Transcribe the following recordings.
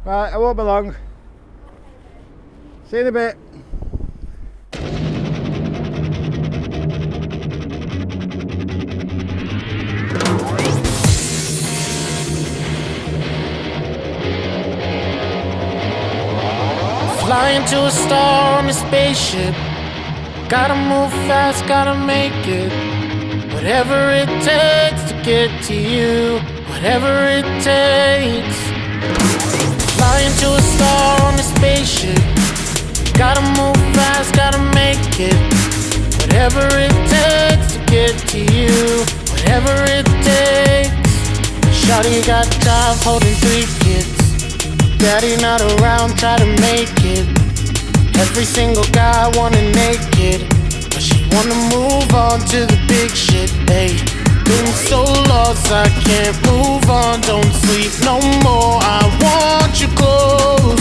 Right, I won't be long. See you in a bit. Flying to a star on a spaceship. Gotta move fast, gotta make it. Whatever it takes to get to you. Whatever it takes. Flying to a star on a spaceship. Gotta move fast, gotta make it. Whatever it takes to get to you. Whatever it takes. Shawty got job holding 3 kids. Daddy not around, try to make it. Every single guy wanna naked, but she wanna move on to the big shit, ayy. Been so lost, I can't move on. Don't sleep no more, I want you close.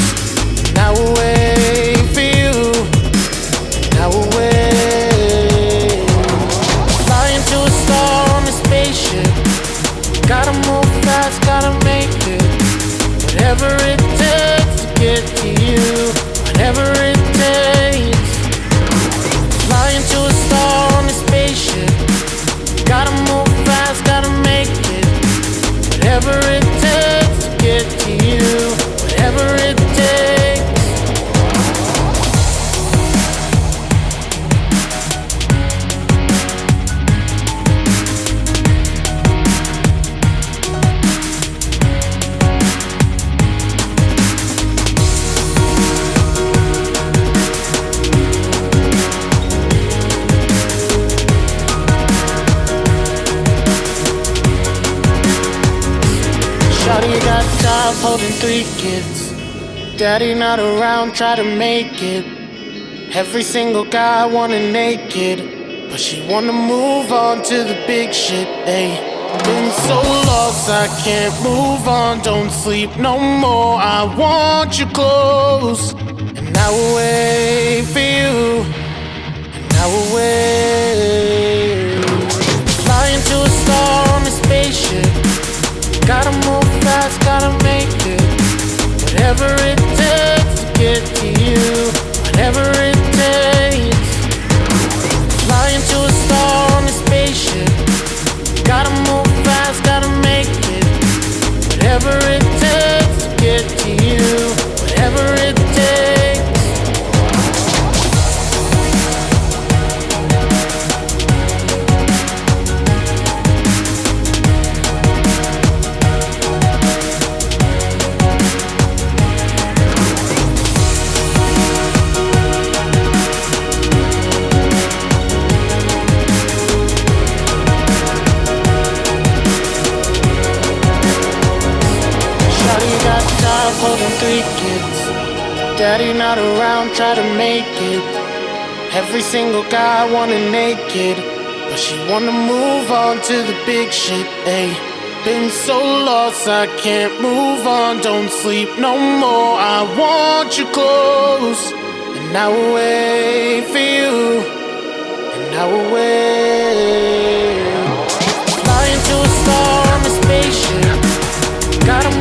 Now we'll wait for you. Now we'll wait. Flying to a star on a spaceship. Gotta move fast, gotta make it. Whatever it takes to get to you. Whatever it takes. Flying to a star on a spaceship. Gotta move fast, gotta make it. Whatever it takes to get to you. Whatever it takes. Shawty got job holding 3 kids. Daddy not around, try to make it. Every single guy wanna naked, but she wanna move on to the big shit, ayy. Been so lost, I can't move on. Don't sleep no more, I want you close. And I will wait for you. And I will wait. Flying to a star on a spaceship. Gotta move fast, gotta make it. Whatever it takes to get to you. Whatever it takes. Flying to a star on a spaceship. Gotta move fast, gotta make it. Whatever it takes to get to you. Whatever it takes. Holding 3 kids. Daddy not around, try to make it. Every single guy wanna naked, but she wanna move on to the big shit, ayy. Been so lost, I can't move on. Don't sleep no more, I want you close. And I will wait for you. And I will wait. Flying to a star on a spaceship. Gotta